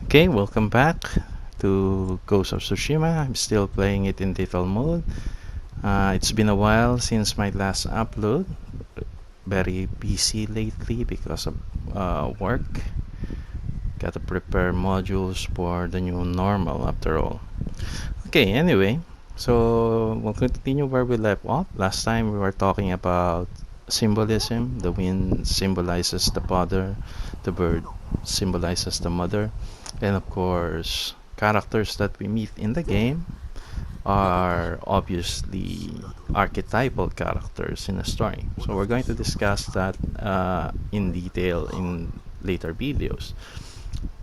Okay, welcome back to Ghost of Tsushima. I'm still playing it in detail mode. It's been a while since my last upload. Very busy lately because of work. Gotta prepare modules for the new normal after all. Okay, anyway, so we'll continue where we left off. Last time we were talking about symbolism. The wind symbolizes the father, the bird symbolizes the mother, and of course, characters that we meet in the game are obviously archetypal characters in a story. So we're going to discuss that in detail in later videos.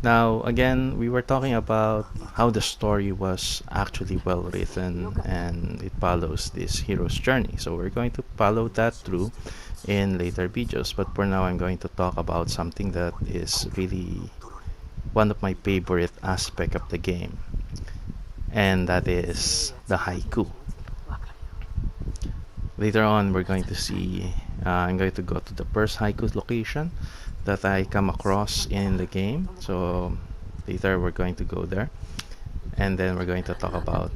Now, again, we were talking about how the story was actually well written and it follows this hero's journey. So we're going to follow that through in later videos. But for now, I'm going to talk about something that is really one of my favorite aspects of the game, and that is the haiku. Later on, we're going to see, I'm going to go to the first haiku location that I come across in the game. So later we're going to go there, and then we're going to talk about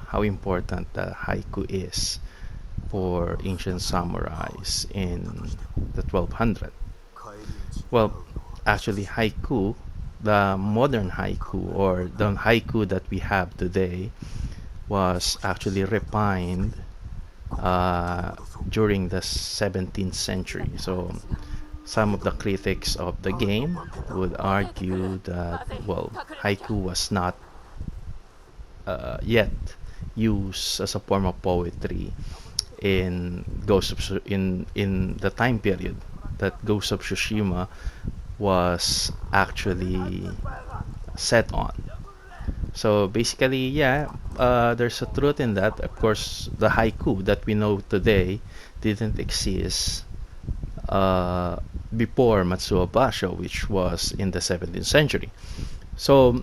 how important the haiku is for ancient samurais in the 1200. Well, actually, haiku, the modern haiku or the haiku that we have today, was actually refined during the 17th century. So some of the critics of the game would argue that, well, haiku was not yet used as a form of poetry in in the time period that Ghost of Tsushima was actually set on. So basically, yeah, there's a truth in that. Of course, the haiku that we know today didn't exist uh, before Matsuo Basho, which was in the 17th century. So,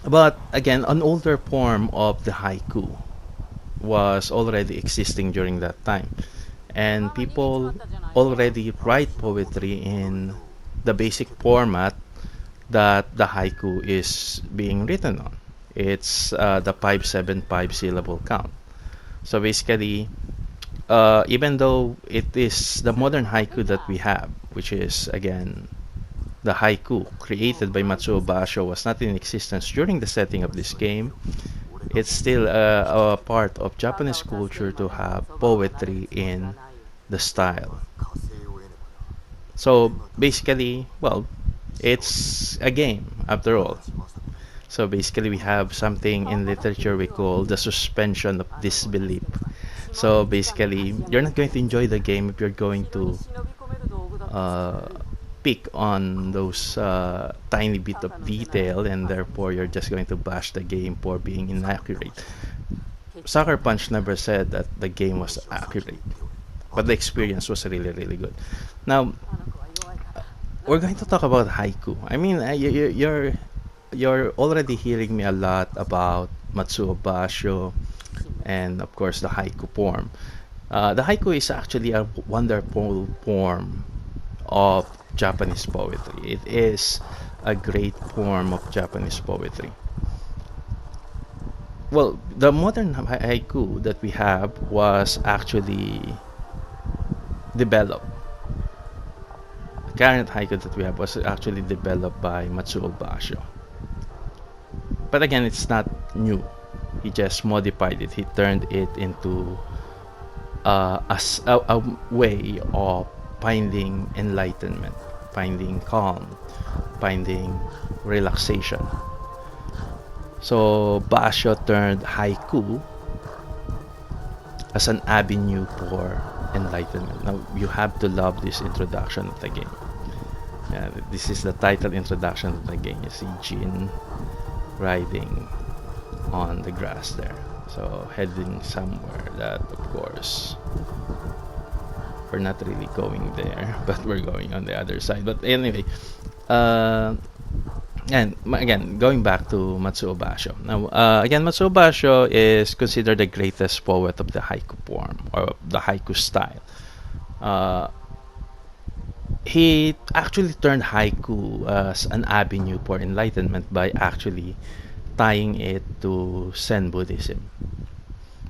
but again, an older form of the haiku was already existing during that time. And people already write poetry in the basic format that the haiku is being written on. It's the 575 syllable count. So basically, even though it is the modern haiku that we have, which is again the haiku created by Matsuo Basho, was not in existence during the setting of this game, it's still a part of Japanese culture to have poetry in the style. So basically, well, it's a game after all. So basically, we have something in literature we call the suspension of disbelief. So basically, you're not going to enjoy the game if you're going to uh, pick on those tiny bit of detail, and therefore you're just going to bash the game for being inaccurate. Sucker Punch never said that the game was accurate, but the experience was really, really good. Now, we're going to talk about haiku. I mean, you're already hearing me a lot about Matsuo Basho and of course the haiku form. The haiku is actually a wonderful form of Japanese poetry. It is a great form of Japanese poetry. Well, the modern haiku that we have was actually developed. The current haiku that we have was actually developed by Matsuo Basho. But again, it's not new. He just modified it. He turned it into a way of finding enlightenment, finding calm, finding relaxation. So Basho turned haiku as an avenue for enlightenment. Now you have to love this introduction of the game. This is the title introduction of the game. You see Jin riding on the grass there. So heading somewhere that, of course, we're not really going there, but we're going on the other side. But anyway, and again, going back to Matsuo Basho. Now, again, Matsuo Basho is considered the greatest poet of the haiku form or the haiku style. he actually turned haiku as an avenue for enlightenment by actually tying it to Zen Buddhism,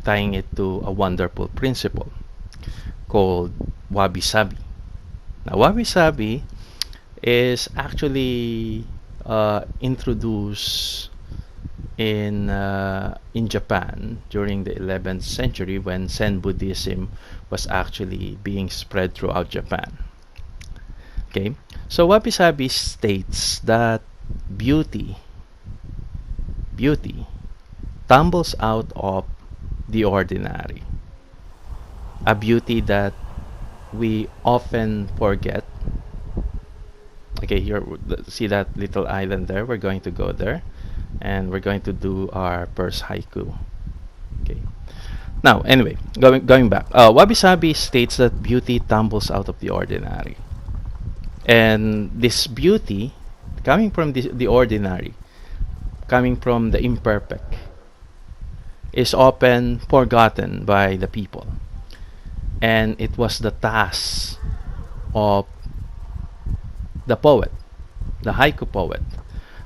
tying it to a wonderful principle called wabi sabi. Now, wabi sabi is actually introduced in Japan during the 11th century when Zen Buddhism was actually being spread throughout Japan. Okay, so wabi sabi states that beauty, beauty tumbles out of the ordinary, a beauty that we often forget. Okay, here, see that little island there? We're going to go there and we're going to do our first haiku. Okay. Now, anyway, going back. Wabi Sabi states that beauty tumbles out of the ordinary. And this beauty, coming from the ordinary, coming from the imperfect, is often forgotten by the people. And it was the task of the poet, the haiku poet,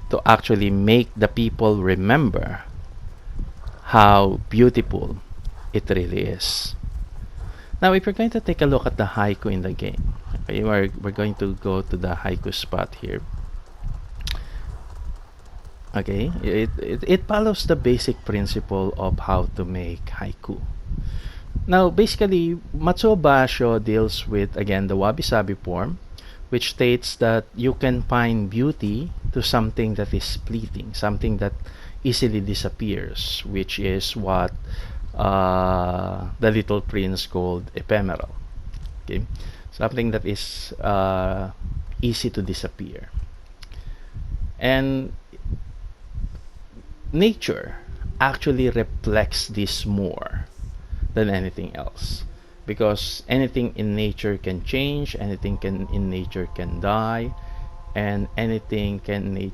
to actually make the people remember how beautiful it really is. Now, if you're going to take a look at the haiku in the game, okay, we're going to go to the haiku spot here. Okay, it follows the basic principle of how to make haiku. Now, basically, Matsuo Basho deals with, again, the wabi-sabi form, which states that you can find beauty to something that is fleeting, something that easily disappears, which is what the little prince called ephemeral. Okay, something that is easy to disappear. And nature actually reflects this more than anything else, because anything in nature can change, anything in nature can die, and anything in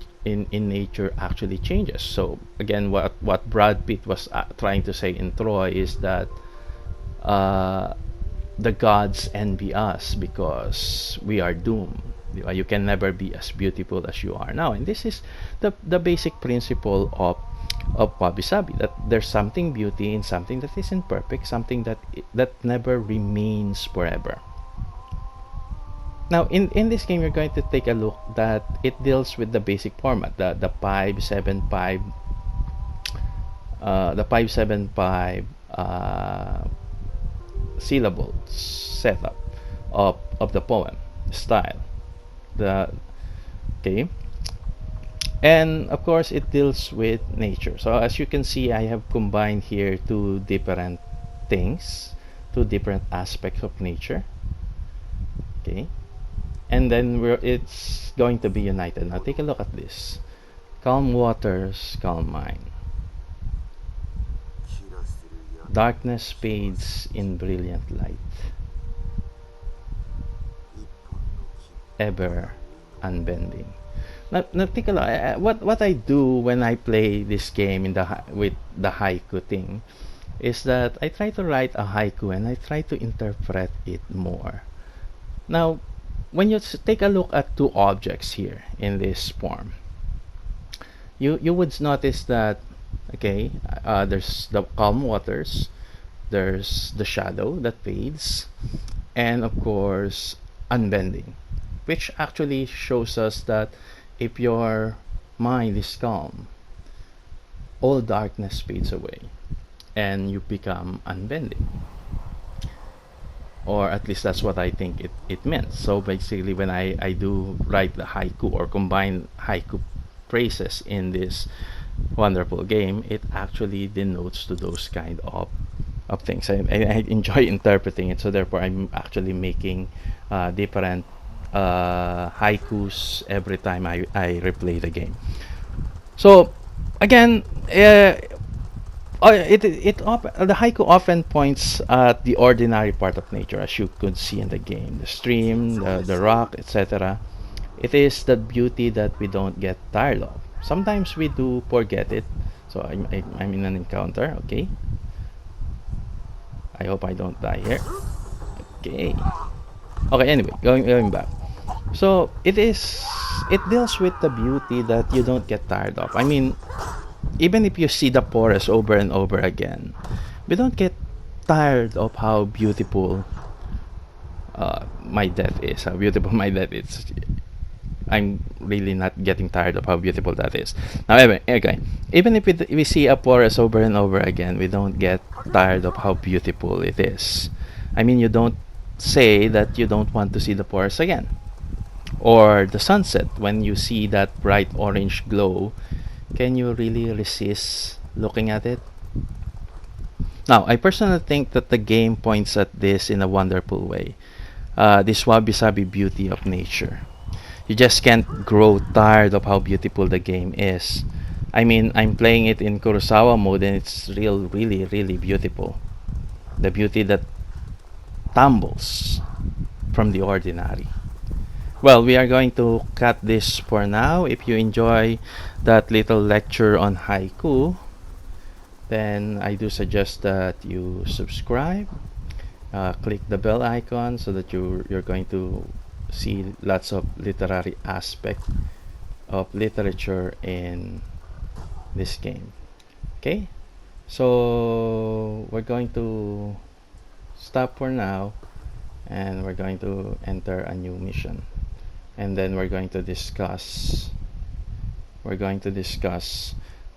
nature actually changes. So again, what Brad Pitt was trying to say in Troy is that the gods envy us because we are doomed. You can never be as beautiful as you are now, and this is the basic principle of wabi sabi, that there's something beauty in something that is imperfect, something that never remains forever. Now, in this game, you're going to take a look that it deals with the basic format, the 575 syllables setup of the poem style. Okay, and of course it deals with nature. So as you can see, I have combined here two different things, two different aspects of nature. Okay, and then it's going to be united. Now take a look at this: calm waters, calm mind. Darkness fades in brilliant light, ever unbending. Now take a look. What I do when I play this game with the haiku thing is that I try to write a haiku and I try to interpret it more. Now, when you take a look at two objects here in this form, you would notice that, okay, there's the calm waters, there's the shadow that fades, and of course unbending, which actually shows us that if your mind is calm, all darkness fades away and you become unbending, or at least that's what I think it meant. So basically, when I do write the haiku or combine haiku phrases in this wonderful game, it actually denotes to those kind of things. I enjoy interpreting it, so therefore I'm actually making different haikus every time I replay the game. So again, the haiku often points at the ordinary part of nature, as you could see in the game: the stream, the rock, etc. It is the beauty that we don't get tired of. Sometimes we do forget it. So I'm in an encounter. Okay, I hope I don't die here. Okay. Okay, anyway, going back. So it deals with the beauty that you don't get tired of. I mean, even if you see the forest over and over again, we don't get tired of how beautiful my death is. How beautiful my death is. I'm really not getting tired of how beautiful that is. Now, okay, even if we see a forest over and over again, we don't get tired of how beautiful it is. I mean, you don't say that you don't want to see the forest again. Or the sunset, when you see that bright orange glow, can you really resist looking at it? Now, I personally think that the game points at this in a wonderful way. This wabi-sabi beauty of nature. You just can't grow tired of how beautiful the game is. I mean, I'm playing it in Kurosawa mode and it's really beautiful. The beauty that tumbles from the ordinary. Well, we are going to cut this for now. If you enjoy that little lecture on haiku, then I do suggest that you subscribe, click the bell icon so that you're going to see lots of literary aspect of literature in this game. Okay, so we're going to stop for now and we're going to enter a new mission, and then we're going to discuss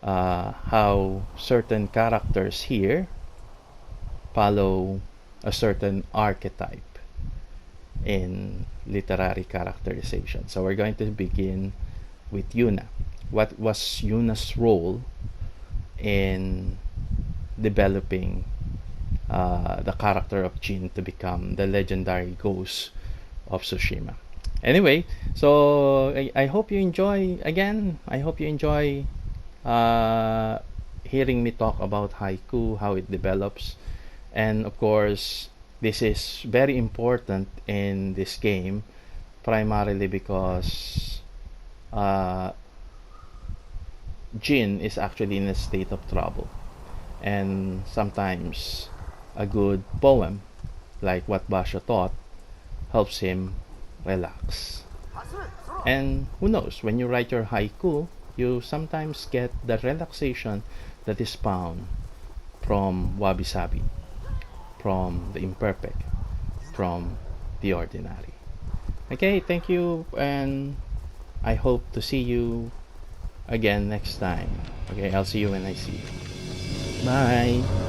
how certain characters here follow a certain archetype in literary characterization. So we're going to begin with Yuna. What was Yuna's role in developing the character of Jin to become the legendary Ghost of Tsushima? Anyway, so I hope you enjoy. Again, I hope you enjoy hearing me talk about haiku, how it develops, and of course, this is very important in this game, primarily because uh, Jin is actually in a state of trouble, and sometimes a good poem, like what Basho taught, helps him relax. And who knows, when you write your haiku, you sometimes get the relaxation that is found from wabi sabi, from the imperfect, from the ordinary. Okay, thank you, and I hope to see you again next time. Okay, I'll see you when I see you. Bye.